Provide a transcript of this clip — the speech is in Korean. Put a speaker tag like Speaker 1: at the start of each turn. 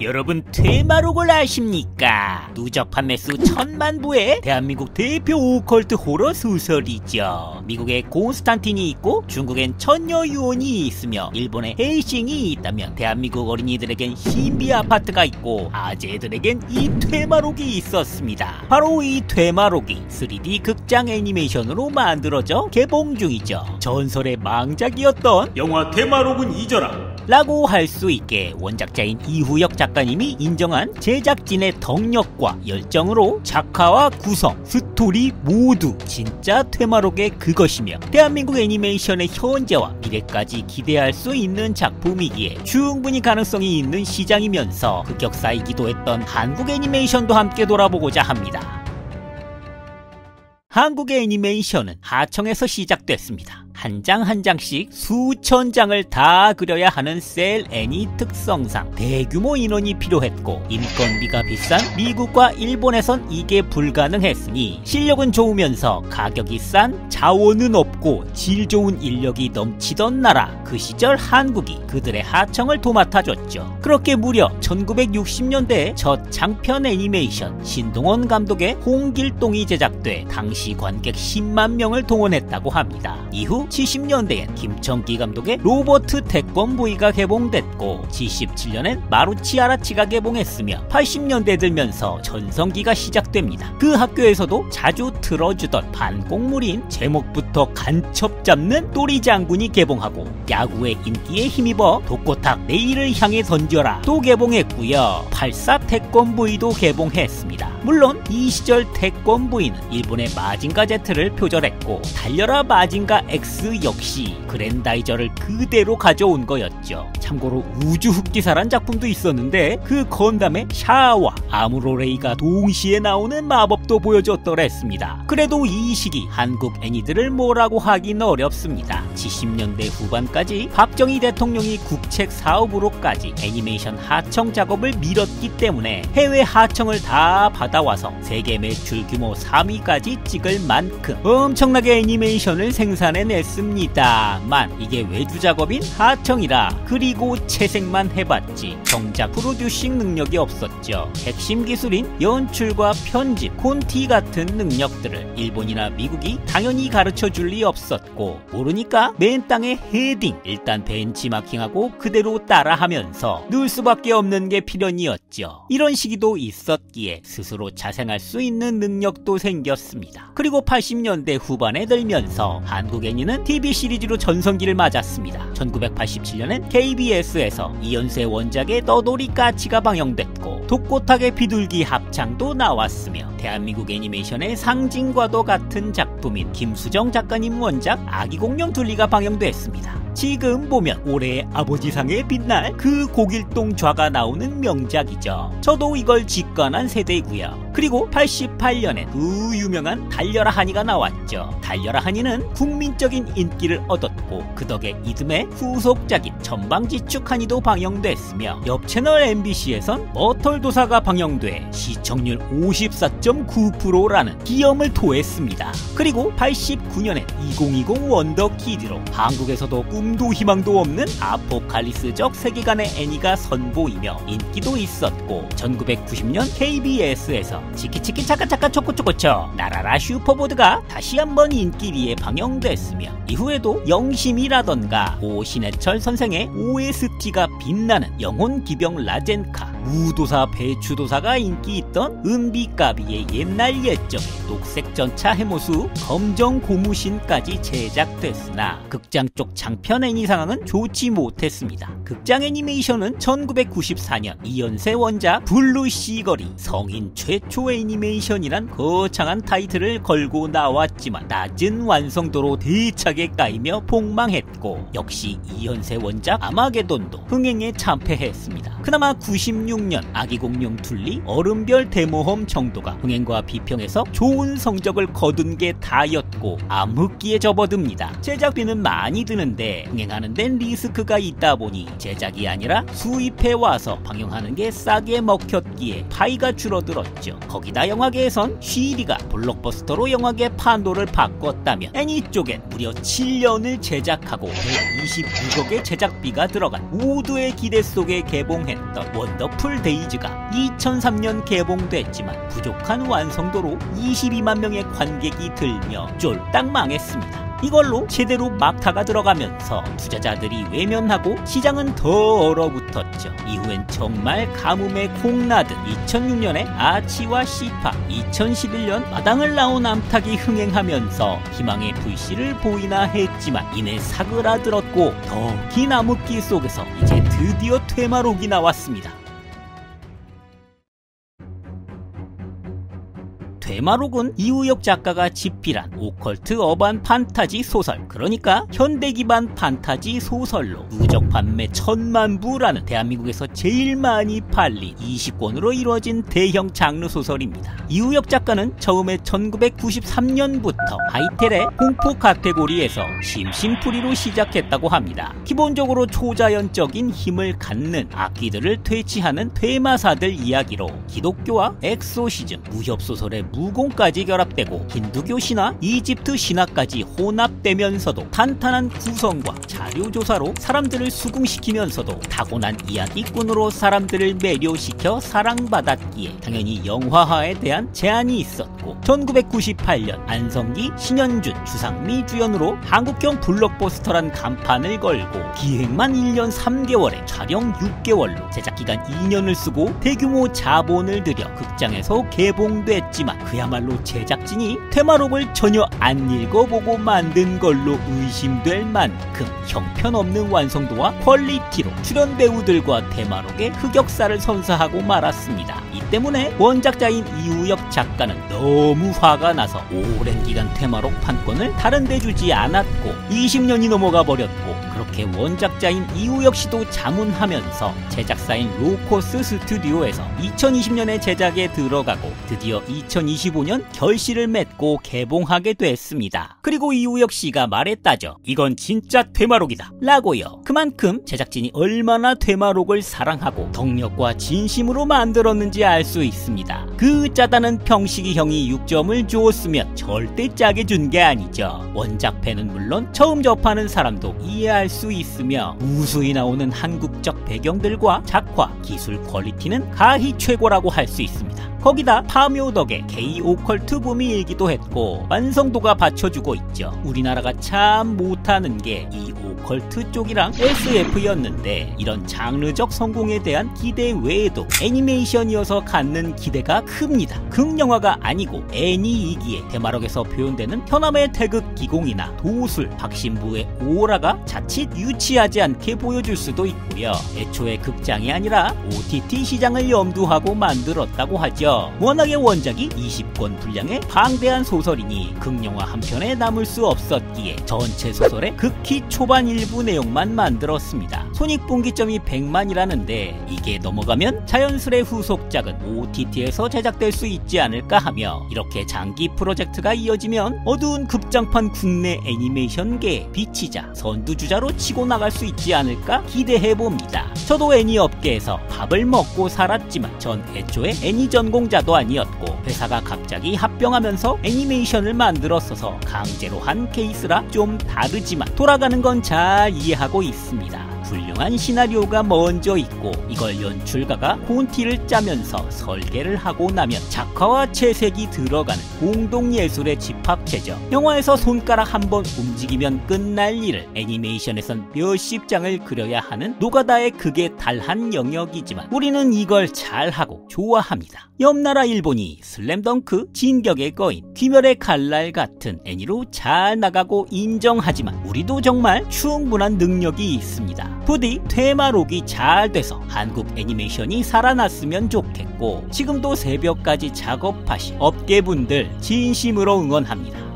Speaker 1: 여러분 퇴마록을 아십니까? 누적 판매수 1000만 부의 대한민국 대표 오컬트 호러 소설이죠. 미국에 콘스탄틴이 있고 중국엔 천녀유언이 있으며 일본에 헤이싱이 있다면 대한민국 어린이들에겐 신비 아파트가 있고 아재들에겐 이 퇴마록이 있었습니다. 바로 이 퇴마록이 3D 극장 애니메이션으로 만들어져 개봉 중이죠. 전설의 망작이었던
Speaker 2: 영화 퇴마록은 잊어라
Speaker 1: 라고 할 수 있게 원작자인 이후역 작가님이 인정한 제작진의 덕력과 열정으로 작화와 구성, 스토리 모두 진짜 퇴마록의 그것이며 대한민국 애니메이션의 현재와 미래까지 기대할 수 있는 작품이기에 충분히 가능성이 있는 시장이면서 흑역사이기도 했던 한국 애니메이션도 함께 돌아보고자 합니다. 한국의 애니메이션은 하청에서 시작됐습니다. 한 장 한 장씩 수천 장을 다 그려야 하는 셀 애니 특성상 대규모 인원이 필요했고 인건비가 비싼 미국과 일본에선 이게 불가능했으니 실력은 좋으면서 가격이 싼, 자원은 없고 질 좋은 인력이 넘치던 나라 그 시절 한국이 그들의 하청을 도맡아줬죠. 그렇게 무려 1960년대에 첫 장편 애니메이션 신동원 감독의 홍길동이 제작돼 당시 관객 10만 명을 동원했다고 합니다. 이후 70년대엔 김청기 감독의 로버트 태권브이가 개봉됐고 77년엔 마루치 아라치가 개봉했으며 80년대 들면서 전성기가 시작됩니다. 그 학교에서도 자주 틀어주던 반곡물인 제목부터 간첩 잡는 또리 장군이 개봉하고 야구의 인기에 힘입어 독고탁 내일을 향해 던져라 또 개봉했고요. 84 태권브이도 개봉했습니다. 물론 이 시절 태권브이는 일본의 마징가 Z를 표절했고 달려라 마징가 X 역시 그랜다이저를 그대로 가져온 거였죠. 참고로 우주 흑기사란 작품도 있었는데 그 건담의 샤와 아무로레이가 동시에 나오는 마법도 보여줬더랬습니다. 그래도 이 시기 한국 애니들을 뭐라고 하긴 어렵습니다. 70년대 후반까지 박정희 대통령이 국책 사업으로까지 애니메이션 하청 작업을 밀었기 때문에 해외 하청을 다 받아와서 세계 매출 규모 3위까지 찍을 만큼 엄청나게 애니메이션을 생산해냈습니다만 이게 외주 작업인 하청이라 그리고 채색만 해봤지 정작 프로듀싱 능력이 없었죠. 핵심 기술인 연출과 편집, 콘티 같은 능력들을 일본이나 미국이 당연히 가르쳐줄 리 없었고 모르니까 맨 땅에 헤딩 일단 벤치마킹하고 그대로 따라하면서 넣을 수밖에 없는 게 필연이었죠. 이런 시기도 있었기에 스스로 자생할 수 있는 능력도 생겼습니다. 그리고 80년대 후반에 들면서 한국 애니는 TV 시리즈로 전성기를 맞았습니다. 1987년엔 KBS에서 이연세 원작의 떠돌이 까치가 방영됐고 독고탁의 비둘기 합창도 나왔으며 대한민국 애니메이션의 상징과도 같은 작품인 김수정 작가님 원작 아기공룡 둘리가 방영됐습니다. 지금 보면 올해의 아버지상에 빛날 그 고길동 좌가 나오는 명작이죠. 저도 이걸 직관한 세대이고요. 그리고 88년엔 그 유명한 달려라 하니가 나왔죠. 달려라 하니는 국민적인 인기를 얻었고 그 덕에 이듬해 후속작인 전방지축 하니도 방영됐으며 옆 채널 MBC에선 머털도사가 방영돼 시청률 54.9%라는 기염을 토했습니다. 그리고 89년엔 2020 원더키드로 한국에서도 꿈도 희망도 없는 아포칼리스적 세계관의 애니가 선보이며 인기도 있었고 1990년 KBS에서 치키치키 차카차카 초코초코초 나라라 슈퍼보드가 다시 한번 인기리에 방영됐으며 이후에도 영심이라던가 오신해철 선생의 OST가 빛나는 영혼기병 라젠카, 무도사 배추도사가 인기 있던 은비까비의 옛날 옛적의 녹색전차 해모수 검정 고무신까지 제작됐으나 극장 쪽 장편 애니 상황은 좋지 못했습니다. 극장 애니메이션은 1994년 이연세 원작 블루 시거리 성인 최초 애니메이션이란 거창한 타이틀을 걸고 나왔지만 낮은 완성도로 대차게 까이며 폭망했고 역시 이연세 원작 아마게돈도 흥행에 참패했습니다. 그나마 96년 아기공룡 둘리 얼음별 대모험 정도가 흥행과 비평에서 좋은 성적을 거둔 게 다였고 암흑기에 접어듭니다. 제작비는 많이 드는데 흥행하는 데는 리스크가 있다 보니 제작이 아니라 수입해와서 방영하는 게 싸게 먹혔기에 파이가 줄어들었죠. 거기다 영화계에선 쉬리가 블록버스터로 영화계 판도를 바꿨다면 애니 쪽엔 무려 7년을 제작하고 126억의 제작비가 들어간 모두의 기대 속에 개봉했던 원더 뷰티풀 데이즈가 2003년 개봉됐지만 부족한 완성도로 22만 명의 관객이 들며 쫄딱 망했습니다. 이걸로 제대로 막타가 들어가면서 투자자들이 외면하고 시장은 더 얼어붙었죠. 이후엔 정말 가뭄에 콩나듯 2006년에 아치와 시파, 2011년 마당을 나온 암탉이 흥행하면서 희망의 불씨를 보이나 했지만 이내 사그라들었고 더 긴 암흑기 속에서 이제 드디어 퇴마록이 나왔습니다. 퇴마록은 이우혁 작가가 집필한 오컬트 어반 판타지 소설, 그러니까 현대 기반 판타지 소설로 누적 판매 1000만 부라는 대한민국에서 제일 많이 팔린 20권으로 이루어진 대형 장르 소설입니다. 이우혁 작가는 처음에 1993년부터 하이텔의 공포 카테고리에서 심심풀이로 시작했다고 합니다. 기본적으로 초자연적인 힘을 갖는 악기들을 퇴치하는 퇴마사들 이야기로 기독교와 엑소시즘, 무협소설의 무공까지 결합되고 힌두교 신화, 이집트 신화까지 혼합되면서도 탄탄한 구성과 자료조사로 사람들을 수긍시키면서도 타고난 이야기꾼으로 사람들을 매료시켜 사랑받았기에 당연히 영화화에 대한 제한이 있었고 1998년 안성기, 신현준, 주상미 주연으로 한국형 블록버스터란 간판을 걸고 기획만 1년 3개월에 촬영 6개월로 제작기간 2년을 쓰고 대규모 자본을 들여 극장에서 개봉됐지만 그야말로 제작진이 퇴마록을 전혀 안 읽어보고 만든 걸로 의심될 만큼 형편없는 완성도와 퀄리티로 출연 배우들과 퇴마록의 흑역사를 선사하고 말았습니다. 이 때문에 원작자인 이우혁 작가는 너무 화가 나서 오랜 기간 퇴마록 판권을 다른 데 주지 않았고 20년이 넘어가 버렸고 그렇게 원작자인 이우혁 씨도 자문하면서 제작사인 로코스 스튜디오에서 2020년에 제작에 들어가고 드디어 2025년 결실을 맺고 개봉하게 됐습니다. 그리고 이우혁 씨가 말했다죠. 이건 진짜 퇴마록이다 라고요. 그만큼 제작진이 얼마나 퇴마록을 사랑하고 덕력과 진심으로 만들었는지 알 수 있습니다. 그 짜다는 평식이 형이 6점을 주었으면 절대 짜게 준 게 아니죠. 원작팬은 물론 처음 접하는 사람도 이해할 수 있으며 무수히 나오는 한국적 배경들과 작화, 기술 퀄리티는 가히 최고라고 할 수 있습니다. 거기다 파묘 덕에 게이 오컬트 붐이 일기도 했고 완성도가 받쳐주고 있죠. 우리나라가 참 못하는 게 이 오컬트 쪽이랑 SF였는데 이런 장르적 성공에 대한 기대 외에도 애니메이션이어서 갖는 기대가 큽니다. 극영화가 아니고 애니이기에 대마록에서 표현되는 현암의 태극 기공이나 도술, 박신부의 오라가 자칫 유치하지 않게 보여줄 수도 있고요. 애초에 극장이 아니라 OTT 시장을 염두하고 만들었다고 하죠. 워낙에 원작이 20권 분량의 방대한 소설이니 극영화 한 편에 남을 수 없었기에 전체 소설의 극히 초반 일부 내용만 만들었습니다. 손익분기점이 100만이라는데 이게 넘어가면 자연스레 후속작은 OTT에서 제작될 수 있지 않을까 하며 이렇게 장기 프로젝트가 이어지면 어두운 극장판 국내 애니메이션계의 빛이자 선두주자로 치고 나갈 수 있지 않을까 기대해봅니다. 저도 애니 업계에서 밥을 먹고 살았지만 전 애초에 애니 전공자도 아니었고 회사가 갑자기 합병하면서 애니메이션을 만들었어서 강제로 한 케이스라 좀 다르지만 돌아가는 건 잘 이해하고 있습니다. 훌륭한 시나리오가 먼저 있고 이걸 연출가가 콘티를 짜면서 설계를 하고 나면 작화와 채색이 들어가는 공동예술의 집합체죠. 영화에서 손가락 한번 움직이면 끝날 일을 애니메이션에선 몇십 장을 그려야 하는 노가다의 극에 달한 영역이지만 우리는 이걸 잘하고 좋아합니다. 옆나라 일본이 슬램덩크, 진격의 거인, 귀멸의 칼날 같은 애니로 잘 나가고 인정하지만 우리도 정말 충분한 능력이 있습니다. 부디 퇴마록이 잘 돼서 한국 애니메이션이 살아났으면 좋겠고 지금도 새벽까지 작업하신 업계분들 진심으로 응원합니다.